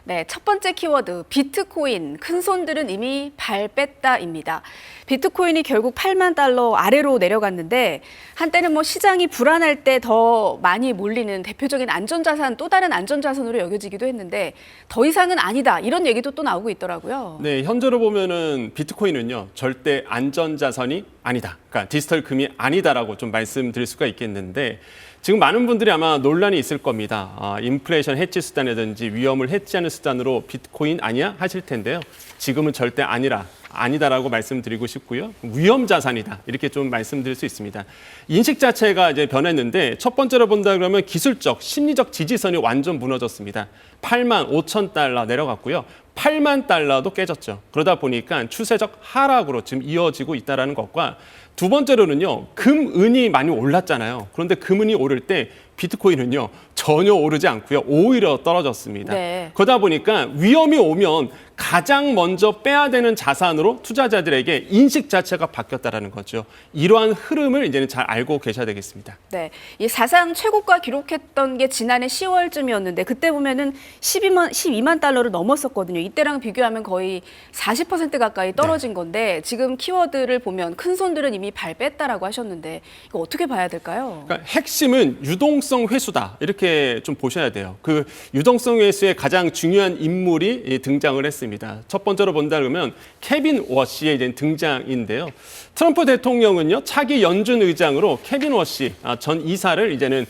네, 첫 번째 키워드 비트코인, 큰손들은 이미 발 뺐다입니다. 비트코인이 결국 8만 달러 아래로 내려갔는데 한때는 시장이 불안할 때 더 많이 몰리는 대표적인 안전자산, 또 다른 안전자산으로 여겨지기도 했는데 더 이상은 아니다, 이런 얘기도 또 나오고 있더라고요. 네, 현재로 보면은 비트코인은요, 절대 안전자산이 아니다. 그러니까 디지털 금이 아니다라고 좀 말씀드릴 수가 있겠는데 지금 많은 분들이 아마 논란이 있을 겁니다. 인플레이션 해지 수단이라든지 위험을 해지하는 수단으로 비트코인 아니야? 하실 텐데요. 지금은 절대 아니다라고 말씀드리고 싶고요. 위험 자산이다. 이렇게 좀 말씀드릴 수 있습니다. 인식 자체가 이제 변했는데 첫 번째로 본다 그러면 기술적, 심리적 지지선이 완전 무너졌습니다. 8만 5천 달러 내려갔고요. 8만 달러도 깨졌죠. 그러다 보니까 추세적 하락으로 지금 이어지고 있다는 것과 두 번째로는요, 금은이 많이 올랐잖아요. 그런데 금은이 오를 때 비트코인은요, 전혀 오르지 않고요. 오히려 떨어졌습니다. 네. 그러다 보니까 위험이 오면 가장 먼저 빼야 되는 자산으로 투자자들에게 인식 자체가 바뀌었다는 거죠. 이러한 흐름을 이제는 잘 알고 계셔야 되겠습니다. 네, 이 사상 최고가 기록했던 게 지난해 10월쯤이었는데 그때 보면은 12만 달러를 넘었었거든요. 이때랑 비교하면 거의 40% 가까이 떨어진 건데 지금 키워드를 보면 큰 손들은 이미 발 뺐다라고 하셨는데 이거 어떻게 봐야 될까요? 그러니까 핵심은 유동성 회수다. 이렇게 좀 보셔야 돼요. 그 유동성 회수의 가장 중요한 인물이 등장을 했습니다. 첫 번째로 본다 그러면 케빈 워시의 이제 등장인데요. 트럼프 대통령은요, 차기 연준 의장으로 케빈 워시 전 이사를 이제는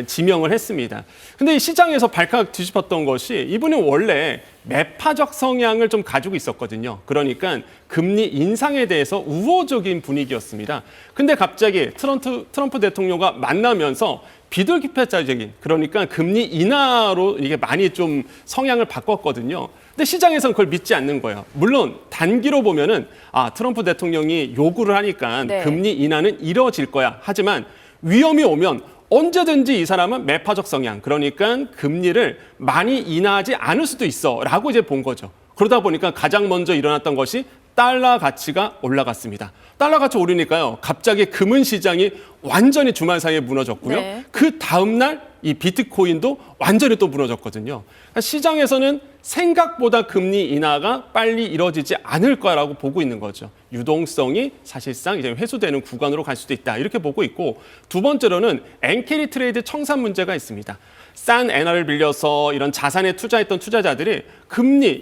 지명을 했습니다. 근데 이 시장에서 발칵 뒤집었던 것이 이분이 원래 매파적 성향을 좀 가지고 있었거든요. 그러니까 금리 인상에 대해서 우호적인 분위기였습니다. 근데 갑자기 트럼프 대통령과 만나면서 비둘기패자적인, 그러니까 금리 인하로 이게 많이 좀 성향을 바꿨거든요. 근데 시장에서는 그걸 믿지 않는 거예요. 물론 단기로 보면은 트럼프 대통령이 요구를 하니까 네. 금리 인하는 이뤄질 거야. 하지만 위험이 오면 언제든지 이 사람은 매파적 성향, 그러니까 금리를 많이 인하하지 않을 수도 있어라고 이제 본 거죠. 그러다 보니까 가장 먼저 일어났던 것이 달러 가치가 올라갔습니다. 달러 가치 오르니까요, 갑자기 금은 시장이 완전히 주말 사이에 무너졌고요. 네. 그 다음 날 이 비트코인도 완전히 또 무너졌거든요. 그러니까 시장에서는 생각보다 금리 인하가 빨리 이뤄지지 않을 거라고 보고 있는 거죠. 유동성이 사실상 이제 회수되는 구간으로 갈 수도 있다, 이렇게 보고 있고, 두 번째로는 엔캐리 트레이드 청산 문제가 있습니다. 싼 엔화를 빌려서 이런 자산에 투자했던 투자자들이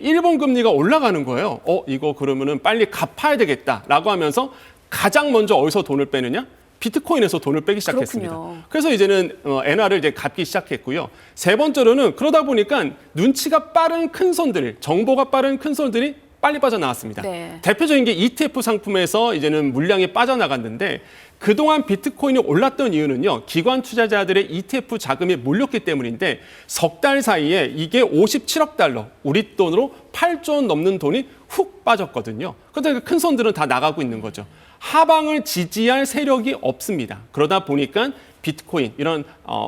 일본 금리가 올라가는 거예요. 이거 그러면은 빨리 갚아야 되겠다라고 하면서 가장 먼저 어디서 돈을 빼느냐? 비트코인에서 돈을 빼기 시작했습니다. 그렇군요. 그래서 이제는 엔화를 이제 갚기 시작했고요. 세 번째로는 그러다 보니까 눈치가 빠른 큰 손들, 정보가 빠른 큰 손들이 빨리 빠져나왔습니다. 네. 대표적인 게 ETF 상품에서 이제는 물량이 빠져나갔는데 그동안 비트코인이 올랐던 이유는요, 기관 투자자들의 ETF 자금이 몰렸기 때문인데 석 달 사이에 이게 57억 달러, 우리 돈으로 8조 원 넘는 돈이 훅 빠졌거든요. 그런데 큰 손들은 다 나가고 있는 거죠. 하방을 지지할 세력이 없습니다. 그러다 보니까 비트코인, 이런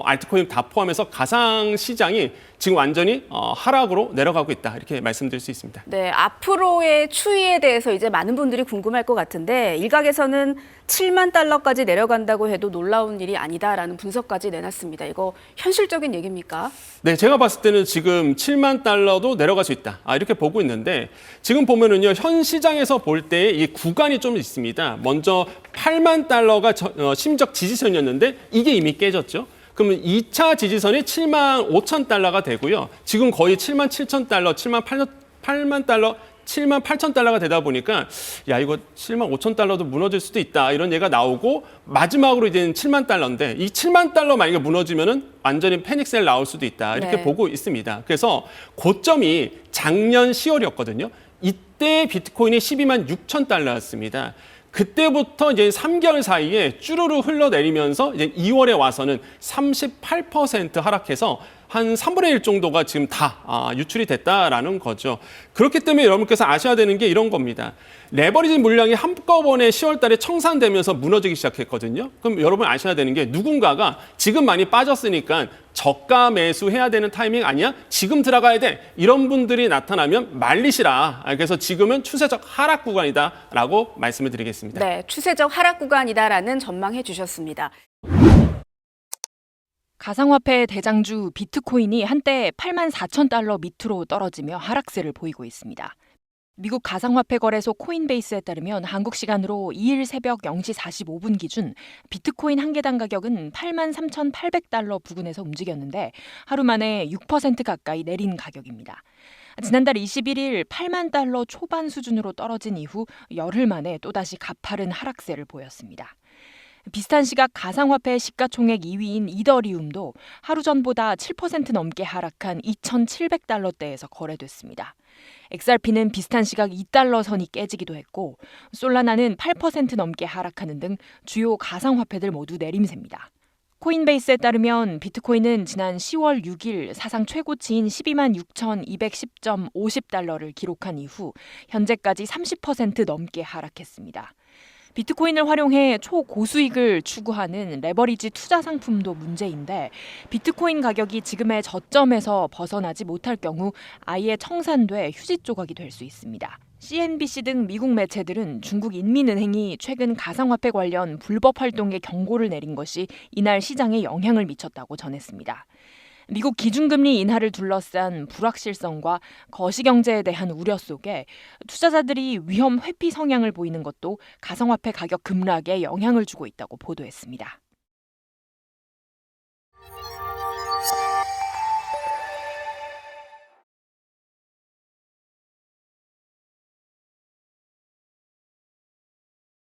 알트코인 다 포함해서 가상 시장이 지금 완전히 하락으로 내려가고 있다, 이렇게 말씀드릴 수 있습니다. 네, 앞으로의 추이에 대해서 이제 많은 분들이 궁금할 것 같은데 일각에서는 7만 달러까지 내려간다고 해도 놀라운 일이 아니다라는 분석까지 내놨습니다. 이거 현실적인 얘기입니까? 네, 제가 봤을 때는 지금 7만 달러도 내려갈 수 있다, 이렇게 보고 있는데 지금 보면은요, 현 시장에서 볼 때 이 구간이 좀 있습니다. 먼저 8만 달러가 심적 지지선이었는데 이게 이미 깨졌죠. 그러면 2차 지지선이 7만 5천 달러가 되고요. 지금 거의 7만 7천 달러, 8만 달러, 7만 8천 달러가 되다 보니까 이거 7만 5천 달러도 무너질 수도 있다, 이런 얘기가 나오고, 마지막으로 이제는 7만 달러인데 이 7만 달러 만약에 무너지면은 완전히 패닉셀 나올 수도 있다, 이렇게 네. 보고 있습니다. 그래서 고점이 작년 10월이었거든요. 이때 비트코인이 12만 6천 달러였습니다. 그때부터 이제 3개월 사이에 쭈루루 흘러내리면서 이제 2월에 와서는 38% 하락해서 한 3분의 1 정도가 지금 다 유출이 됐다라는 거죠. 그렇기 때문에 여러분께서 아셔야 되는 게 이런 겁니다. 레버리지 물량이 한꺼번에 10월 달에 청산되면서 무너지기 시작했거든요. 그럼 여러분 아셔야 되는 게 누군가가 지금 많이 빠졌으니까 저가 매수해야 되는 타이밍 아니야? 지금 들어가야 돼. 이런 분들이 나타나면 말리시라. 그래서 지금은 추세적 하락 구간이다라고 말씀을 드리겠습니다. 네, 추세적 하락 구간이다라는 전망해 주셨습니다. 가상화폐 대장주 비트코인이 한때 84,000달러 밑으로 떨어지며 하락세를 보이고 있습니다. 미국 가상화폐 거래소 코인베이스에 따르면 한국 시간으로 2일 새벽 0시 45분 기준 비트코인 한 개당 가격은 83,800달러 부근에서 움직였는데 하루 만에 6% 가까이 내린 가격입니다. 지난달 21일 8만 달러 초반 수준으로 떨어진 이후 열흘 만에 또다시 가파른 하락세를 보였습니다. 비슷한 시각 가상화폐 시가총액 2위인 이더리움도 하루 전보다 7% 넘게 하락한 2,700달러대에서 거래됐습니다. XRP는 비슷한 시각 2달러 선이 깨지기도 했고 솔라나는 8% 넘게 하락하는 등 주요 가상화폐들 모두 내림세입니다. 코인베이스에 따르면 비트코인은 지난 10월 6일 사상 최고치인 12만 6,210.50달러를 기록한 이후 현재까지 30% 넘게 하락했습니다. 비트코인을 활용해 초고수익을 추구하는 레버리지 투자 상품도 문제인데 비트코인 가격이 지금의 저점에서 벗어나지 못할 경우 아예 청산돼 휴지 조각이 될 수 있습니다. CNBC 등 미국 매체들은 중국 인민은행이 최근 가상화폐 관련 불법 활동에 경고를 내린 것이 이날 시장에 영향을 미쳤다고 전했습니다. 미국 기준금리 인하를 둘러싼 불확실성과 거시경제에 대한 우려 속에 투자자들이 위험 회피 성향을 보이는 것도 가상화폐 가격 급락에 영향을 주고 있다고 보도했습니다.